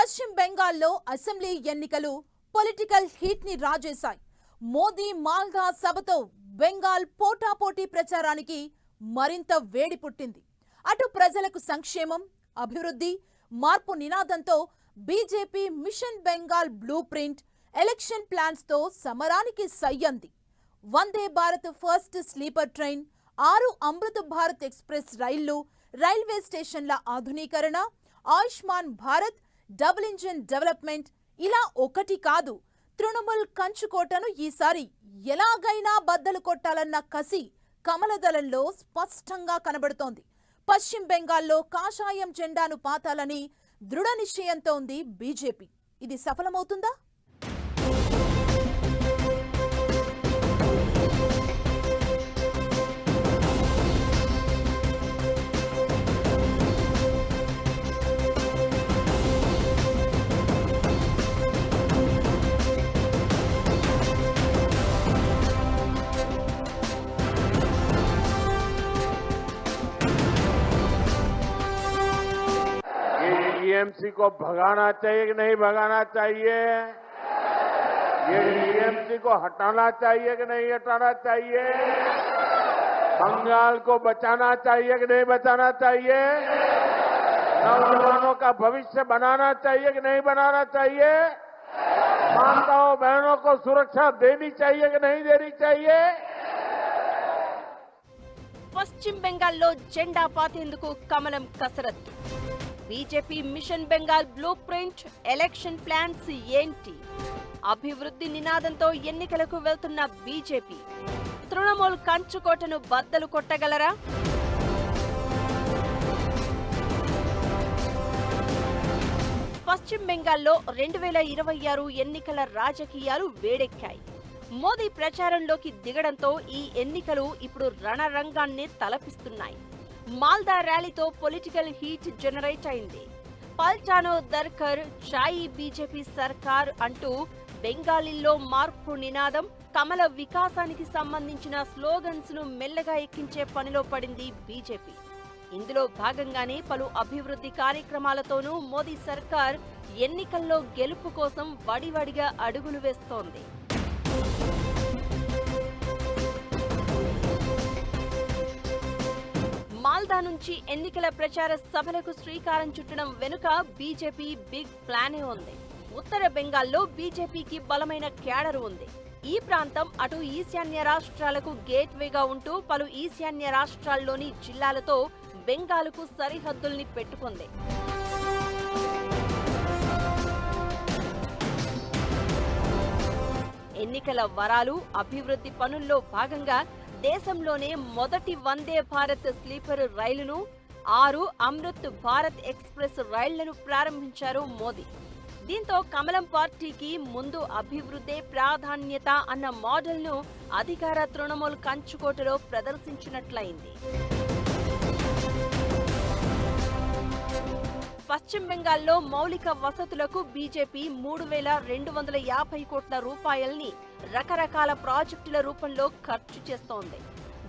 పశ్చిమ బెంగాల్లో అసెంబ్లీ ఎన్నికలు పొలిటికల్ హీట్ ని రాజేశాయి. మోదీ మాల్దా సభతో బెంగాల్ పోటాపోటీ ప్రచారానికి మరింత వేడి పుట్టింది. అటు ప్రజలకు సంక్షేమం, అభివృద్ధి, మార్పు నినాదంతో BJP mission Bengal blueprint, election plans తో సమరానికి సయ్యంది. Vande Bharat first sleeper train, 6 Amrit Bharat express రైళ్లు, రైల్వే స్టేషన్ల ఆధునీకరణ, Ayushman Bharat, double engine development, ఇలా ఒకటి కాదు. తృణమూల్ కంచుకోటను ఈసారి ఎలాగైనా బద్దలు కొట్టాలన్న కసి కమలదళంలో స్పష్టంగా కనబడుతోంది. పశ్చిమ బెంగాల్లో కాషాయం జెండాను పాతాలని దృఢ నిశ్చయంతో ఉంది బీజేపీ. ఇది సఫలమవుతుందా? टीएमसी को भगाना चाहिए कि नहीं भगाना चाहिए? ये टीएमसी को हटाना चाहिए कि नहीं हटाना चाहिए? बंगाल को बचाना चाहिए कि नहीं बचाना चाहिए? नौजवानों का भविष्य बनाना चाहिए कि नहीं बनाना चाहिए? माताओं बहनों को सुरक्षा देनी चाहिए कि नहीं देनी चाहिए? పశ్చిమ బెంగాల్లో జెండా పాతేందుకు కమలం కసరత్తు. BJP mission Bengal blueprint, election plans ఏంటి? అభివృద్ధి నినాదంతో ఎన్నికలకు వెళ్తున్న బీజేపీ తృణమూల్ కంచుకోటను బద్దలు కొట్టగలరా? పశ్చిమ బెంగాల్లో 2026 ఎన్నికల రాజకీయాలు వేడెక్కాయి. మోదీ ప్రచారంలోకి దిగడంతో ఈ ఎన్నికలు ఇప్పుడు రణరంగాన్ని తలపిస్తున్నాయి. మాల్దా ర్యాలీతో పొలిటికల్ హీట్ జనరేట్ అయింది. పల్టానో దర్కర్, చాయి బీజేపీ సర్కార్ అంటూ బెంగాలీల్లో మార్పు నినాదం, కమల వికాసానికి సంబంధించిన స్లోగన్స్ ను మెల్లగా ఎక్కించే పనిలో పడింది బీజేపీ. ఇందులో భాగంగానే పలు అభివృద్ధి కార్యక్రమాలతోనూ మోదీ సర్కార్ ఎన్నికల్లో గెలుపు కోసం వడివడిగా అడుగులు వేస్తోంది. మాల్దా నుంచి ఎన్నికల ప్రచార సభలకు శ్రీకారం చుట్టడం వెనుక బీజేపీ బిగ్ ప్లానే ఉంది. ఉత్తర బెంగాల్లో బీజేపీకి బలమైన క్యాడర్ ఉంది. ఈ ప్రాంతం అటు ఈశాన్య రాష్ట్రాలకు గేట్వేగా ఉంటూ పలు ఈశాన్య రాష్ట్రాల్లోని జిల్లాలతో బెంగాల్కు సరిహద్దుల్ని పెట్టుకుంది. ఎన్నికల వరాలు, అభివృద్ధి పనుల్లో భాగంగా దేశంలోనే మొదటి వందే భారత్ స్లీపర్ రైలును, 6 అమృత్ భారత్ ఎక్స్ప్రెస్ రైళ్లను ప్రారంభించారు మోదీ. దీంతో కమలం పార్టీకి ముందు అభివృద్ధే ప్రాధాన్యత అన్న మోడల్ను అధికార తృణమూల్ కంచుకోటలో ప్రదర్శించినట్లయింది. పశ్చిమ బెంగాల్లో మౌలిక వసతులకు బీజేపీ 3,250 కోట్ల రూపాయల్ని రకరకాల ప్రాజెక్టుల రూపంలో ఖర్చు చేస్తోంది.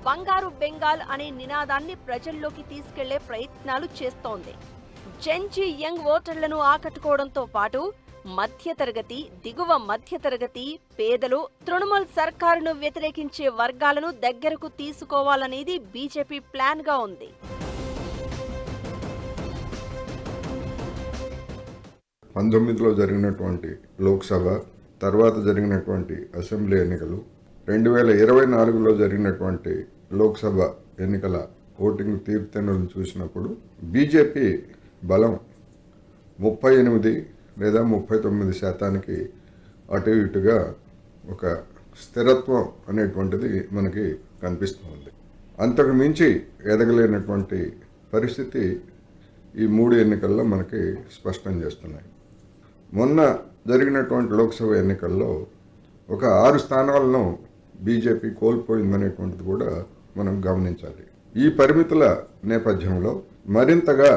బంగారు బెంగాల్ అనే నినాదాన్ని ప్రజల్లోకి తీసుకెళ్లే ప్రయత్నాలు చేస్తోంది. జెన్జీ యంగ్ ఓటర్లను ఆకట్టుకోవడంతో పాటు మధ్యతరగతి, దిగువ మధ్యతరగతి, పేదలు, తృణమూల్ సర్కారును వ్యతిరేకించే వర్గాలను దగ్గరకు తీసుకోవాలనేది బీజేపీ ప్లాన్ గా ఉంది. 19లో జరిగినటువంటి లోక్సభ, తర్వాత జరిగినటువంటి అసెంబ్లీ ఎన్నికలు, 2024లో జరిగినటువంటి లోక్సభ ఎన్నికల ఓటింగ్ తీర్పులను చూసినప్పుడు బీజేపీ బలం 38 లేదా 39% అటు ఇటుగా ఒక స్థిరత్వం అనేటువంటిది మనకి కనిపిస్తుంది. అంతకు మించి ఎదగలేనటువంటి పరిస్థితి ఈ 3 ఎన్నికల్లో మనకి స్పష్టం చేస్తున్నాయి. మొన్న జరిగినటువంటి లోక్సభ ఎన్నికల్లో ఒక 6 స్థానాలను బీజేపీ కోల్పోయిందనేటువంటిది కూడా మనం గమనించాలి. ఈ పరిమితుల నేపథ్యంలో మరింతగా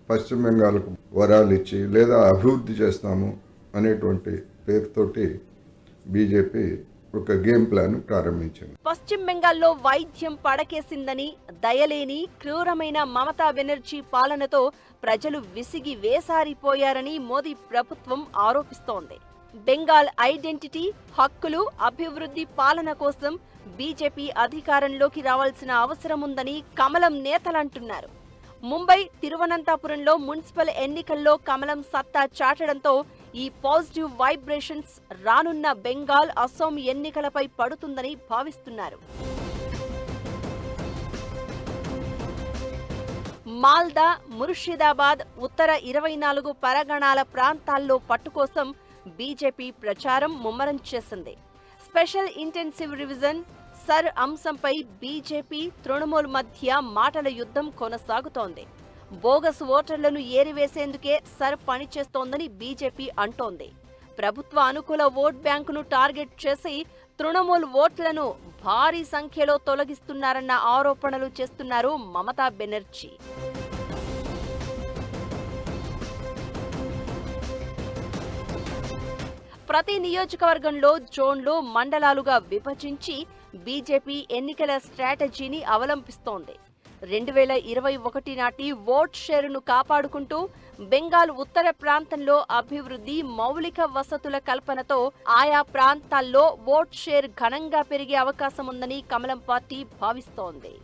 పశ్చిమ బెంగాల్కు వరాలు ఇచ్చి లేదా అభివృద్ధి చేస్తాము అనేటువంటి పేరుతోటి బీజేపీ ఒక గేమ్ ప్లాన్ ప్రారంభించింది. పశ్చిమ బెంగాల్లో వైద్యం పడకేసిందని, దయలేని క్రూరమైన మమతా బెనర్జీ పాలనతో ప్రజలు విసిగి వేసారిపోయారని మోదీ ప్రభుత్వం ఆరోపిస్తోంది. బెంగాల్ ఐడెంటిటీ, హక్కులు, అభివృద్ధి పాలన కోసం బీజేపీ అధికారంలోకి రావాల్సిన అవసరం ఉందని కమలం నేతలంటున్నారు. ముంబై, తిరువనంతపురంలో మున్సిపల్ ఎన్నికల్లో కమలం సత్తా చాటడంతో ఈ పాజిటివ్ వైబ్రేషన్స్ రానున్న బెంగాల్, అస్సాం ఎన్నికలపై పడుతుందని భావిస్తున్నారు. మాల్దా, ముర్షిదాబాద్, ఉత్తర 24 పరగణాల ప్రాంతాల్లో పట్టు కోసం బీజేపీ ప్రచారం ముమ్మరం చేసింది. స్పెషల్ ఇంటెన్సివ్ రివిజన్ సర్ అంశంపై బీజేపీ, తృణమూల్ మధ్య మాటల యుద్ధం కొనసాగుతోంది. బోగస్ ఓటర్లను ఏరివేసేందుకే సర్ పనిచేస్తోందని బీజేపీ అంటోంది. ప్రభుత్వ అనుకూల ఓట్ బ్యాంకును టార్గెట్ చేసి తృణమూల్ ఓట్లను భారీ సంఖ్యలో తొలగిస్తున్నారన్న ఆరోపణలు చేస్తున్నారు మమతా బెనర్జీ. ప్రతి నియోజకవర్గంలో జోన్లు, మండలాలుగా విభజించి బీజేపీ ఎన్నికల స్ట్రాటజీని అవలంబిస్తోంది. 2021 నాటి ఓట్ షేరును కాపాడుకుంటూ బెంగాల్ ఉత్తర ప్రాంతంలో అభివృద్ధి, మౌలిక వసతుల కల్పనతో ఆయా ప్రాంతాల్లో ఓట్ షేర్ ఘనంగా పెరిగే అవకాశం ఉందని కమలం పార్టీ భావిస్తోంది.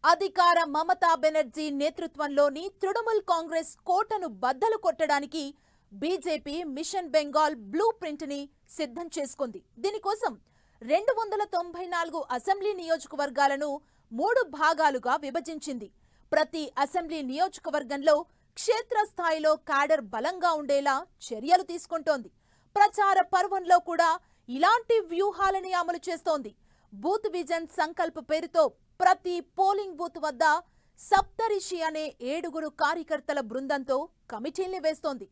అధికార మమతా బెనర్జీ నేతృత్వంలోని తృణమూల్ కాంగ్రెస్ కోటను బద్దలు కొట్టడానికి BJP mission Bengal blueprint ని సిద్ధం చేసుకుంది. దీనికోసం 294 అసెంబ్లీ నియోజకవర్గాలను 3 భాగాలుగా విభజించింది. ప్రతి అసెంబ్లీ నియోజకవర్గంలో క్షేత్రస్థాయిలో క్యాడర్ బలంగా ఉండేలా చర్యలు తీసుకుంటోంది. ప్రచార పర్వంలో కూడా ఇలాంటి వ్యూహాలని అమలు చేస్తోంది. బూత్ విజన్ సంకల్ప పేరుతో ప్రతి పోలింగ్ బూత్ వద్ద సప్తరిషి అనే 7 కార్యకర్తల బృందంతో కమిటీల్ని వేస్తోంది.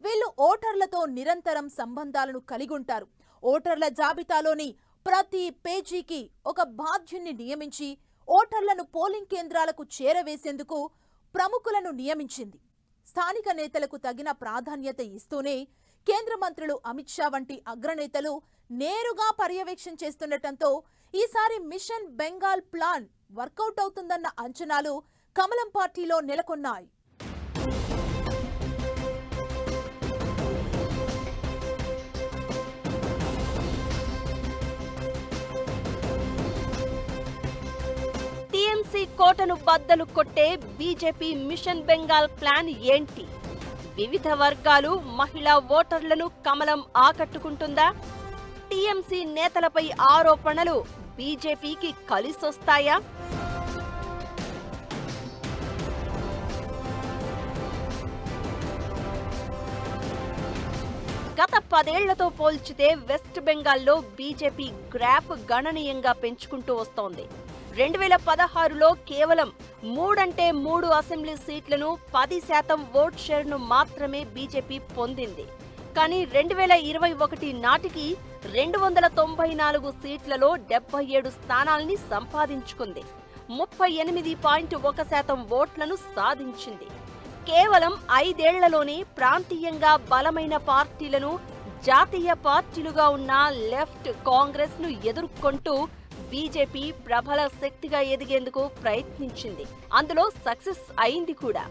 వీళ్ళు ఓటర్లతో నిరంతరం సంబంధాలను కలిగి ఉంటారు. ఓటర్ల జాబితాలోని ప్రతి పేజీకి ఒక బాధ్యుణ్ణి నియమించి ఓటర్లను పోలింగ్ కేంద్రాలకు చేరవేసేందుకు ప్రముఖులను నియమించింది. స్థానిక నేతలకు తగిన ప్రాధాన్యత ఇస్తూనే కేంద్ర మంత్రులు అమిత్ షా వంటి అగ్రనేతలు నేరుగా పర్యవేక్షణ చేస్తుండటంతో ఈసారి మిషన్ బెంగాల్ ప్లాన్ వర్కౌట్ అవుతుందన్న అంచనాలు కమలం పార్టీలో నెలకొన్నాయి. టీఎంసీ కోటను బద్దలు కొట్టే బీజేపీ మిషన్ బెంగాల్ ప్లాన్ ఏంటి? వివిధ వర్గాలు, మహిళా ఓటర్లను కమలం ఆకట్టుకుంటుందా? టీఎంసీ నేతలపై ఆరోపణలు బీజేపీకి కలిసొస్తాయా? గత 10 ఏళ్లతో పోల్చితే వెస్ట్ బెంగాల్లో బీజేపీ గ్రాఫ్ గణనీయంగా పెంచుకుంటూ వస్తోంది. 2016లో కేవలం 3 అసెంబ్లీ సీట్లను 10% ఓట్ షేర్ను మాత్రమే బీజేపీ పొందింది. కానీ 2021 నాటికి 294 సీట్లలో 77 స్థానాల్ని సంపాదించుకుంది. 38.1% ఓట్లను సాధించింది. కేవలం 5 ఏళ్లలోనే ప్రాంతీయంగా బలమైన పార్టీలను జాతీయ పార్టీలుగా ఉన్న లెఫ్ట్, కాంగ్రెస్ ను ఎదుర్కొంటూ బీజేపీ ప్రబల శక్తిగా ఎదిగేందుకు ప్రయత్నించింది. అందులో సక్సెస్ అయింది కూడా.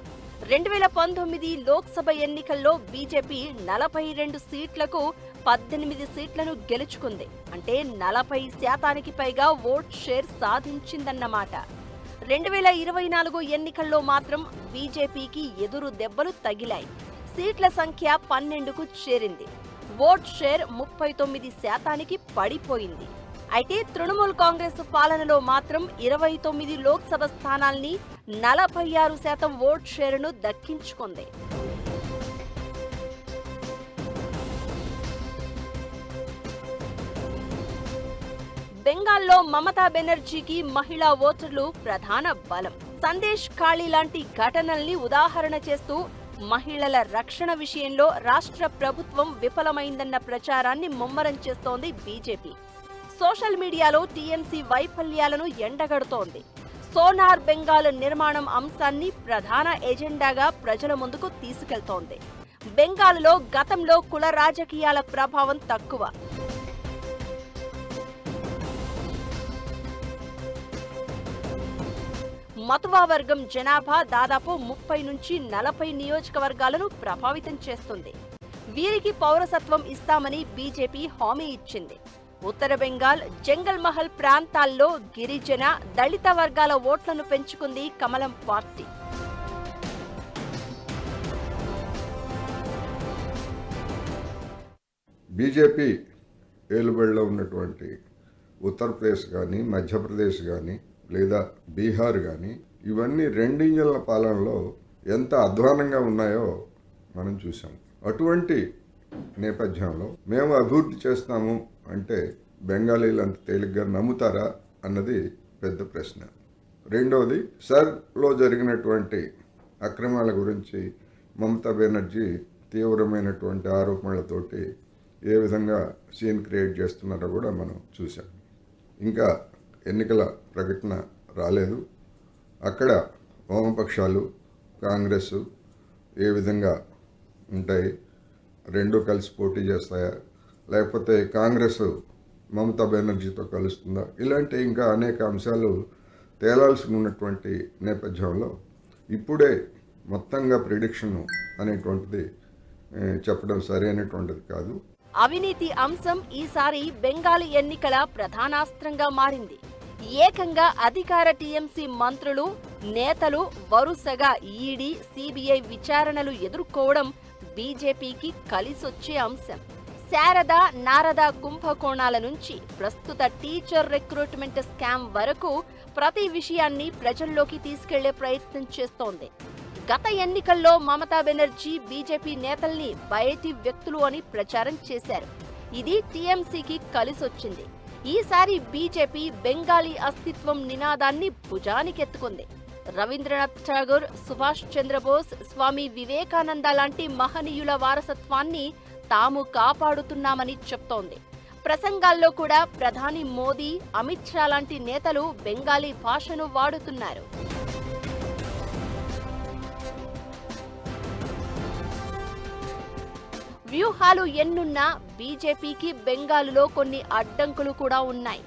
2019 లోక్సభ ఎన్నికల్లో బీజేపీ 42 సీట్లకు 18 సీట్లను గెలుచుకుంది. అంటే 40% పైగా ఓట్ షేర్ సాధించిందన్నమాట. 2024 ఎన్నికల్లో మాత్రం బీజేపీకి ఎదురు దెబ్బలు తగిలాయి. సీట్ల సంఖ్య 12కు చేరింది. ఓట్ షేర్ 39% పడిపోయింది. అయితే తృణమూల్ కాంగ్రెస్ పాలనలో మాత్రం 29 లోక్సభ స్థానాల్ని 46% ఓట్ షేరును దక్కించుకుంది. బెంగాల్లో మమతా బెనర్జీకి మహిళా ఓటర్లు ప్రధాన బలం. సందేశ్ ఖాళీ లాంటి ఘటనల్ని ఉదాహరణ చేస్తూ మహిళల రక్షణ విషయంలో రాష్ట్ర ప్రభుత్వం విఫలమైందన్న ప్రచారాన్ని ముమ్మరం చేస్తోంది బీజేపీ. సోషల్ మీడియాలో టీఎంసీ వైఫల్యాలను ఎండగడుతోంది. సోనార్ బెంగాల్ నిర్మాణం అంశాన్ని ప్రధాన ఎజెండాగా ప్రజల ముందుకు తీసుకెళ్తోంది. బెంగాల్లో గతంలో కుల రాజకీయాల ప్రభావం తక్కువ. మతువా వర్గం జనాభా దాదాపు 30 నుంచి 40 నియోజకవర్గాలను ప్రభావితం చేస్తుంది. వీరికి పౌరసత్వం ఇస్తామని బీజేపీ హామీ ఇచ్చింది. ఉత్తర బెంగాల్, జంగల్ మహల్ ప్రాంతాల్లో గిరిజన, దళిత వర్గాల ఓట్లను పెంచుకుంది కమలం పార్టీ. బీజేపీ ఏలుబడిలో ఉన్నటువంటి ఉత్తరప్రదేశ్ కానీ, మధ్యప్రదేశ్ కానీ, లేదా బీహార్ కానీ, ఇవన్నీ రెండింజన్ల పాలనలో ఎంత అధ్వానంగా ఉన్నాయో మనం చూసాం. అటువంటి నేపథ్యంలో మేము అభివృద్ధి చేస్తాము అంటే బెంగాలీలు అంత తేలిగ్గా నమ్ముతారా అన్నది పెద్ద ప్రశ్న. రెండవది, సర్లో జరిగినటువంటి అక్రమాల గురించి మమతా బెనర్జీ తీవ్రమైనటువంటి ఆరోపణలతోటి ఏ విధంగా సీన్ క్రియేట్ చేస్తున్నారో కూడా మనం చూసాం. ఇంకా ఎన్నికల ప్రకటన రాలేదు. అక్కడ వామపక్షాలు, కాంగ్రెస్ ఏ విధంగా ఉంటాయి, రెండు కలిసి పోటీ చేస్తాయా, లేకపోతే కాంగ్రెస్ మమతా బెనర్జీతో కలుస్తుందా, ఇలాంటి ఇంకా అనేక అంశాలు తేలాల్సి ఉన్నటువంటి నేపథ్యంలో ఇప్పుడే మొత్తంగా ప్రిడిక్షన్ అనేటువంటిది చెప్పడం సరైనటువంటిది కాదు. అవినీతి అంశం ఈసారి బెంగాల్ ఎన్నికల ప్రధానాస్త్రంగా మారింది. ఏకంగా అధికార టీఎంసీ మంత్రులు, నేతలు వరుసగా ఈడీ, సిబిఐ విచారణలు ఎదుర్కోవడం బీజేపీకి కలిసొచ్చే అంశం. శారద, నారద కుంభకోణాల నుంచి ప్రస్తుత టీచర్ రిక్రూట్మెంట్ స్కామ్ వరకు ప్రతి విషయాన్ని ప్రజల్లోకి తీసుకెళ్లే ప్రయత్నం చేస్తోంది. గత ఎన్నికల్లో మమతా బెనర్జీ బీజేపీ నేతల్ని బయటి వ్యక్తులు అని ప్రచారం చేశారు. ఇది టీఎంసీకి కలిసొచ్చింది. ఈసారి బీజేపీ బెంగాలీ అస్తిత్వం నినాదాన్ని భుజానికెత్తుకుంది. రవీంద్రనాథ్ ఠాగూర్, సుభాష్ చంద్రబోస్, స్వామి వివేకానంద లాంటి మహనీయుల వారసత్వాన్ని తాము కాపాడుతున్నామని చెప్తోంది. ప్రసంగాల్లో కూడా ప్రధాని మోదీ, అమిత్ షా లాంటి నేతలు బెంగాలీ భాషను వాడుతున్నారు. వ్యూహాలు ఎన్నున్నా బీజేపీకి బెంగాలులో కొన్ని అడ్డంకులు కూడా ఉన్నాయి.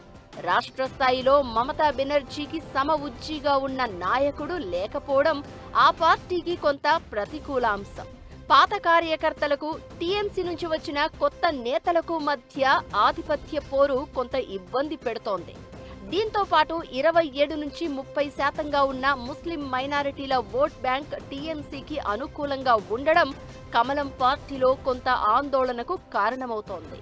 రాష్ట్ర స్థాయిలో మమతా బెనర్జీకి సమ ఉజ్జీగా ఉన్న నాయకుడు లేకపోవడం ఆ పార్టీకి కొంత ప్రతికూల అంశం. పాత కార్యకర్తలకు, టీఎంసీ నుంచి వచ్చిన కొత్త నేతలకు మధ్య ఆధిపత్య పోరు కొంత ఇబ్బంది పెడుతోంది. దీంతో పాటు 27 నుంచి 30% ఉన్న ముస్లిం మైనారిటీల ఓట్ బ్యాంక్ టీఎంసీకి అనుకూలంగా ఉండడం కమలం పార్టీలో కొంత ఆందోళనకు కారణమవుతోంది.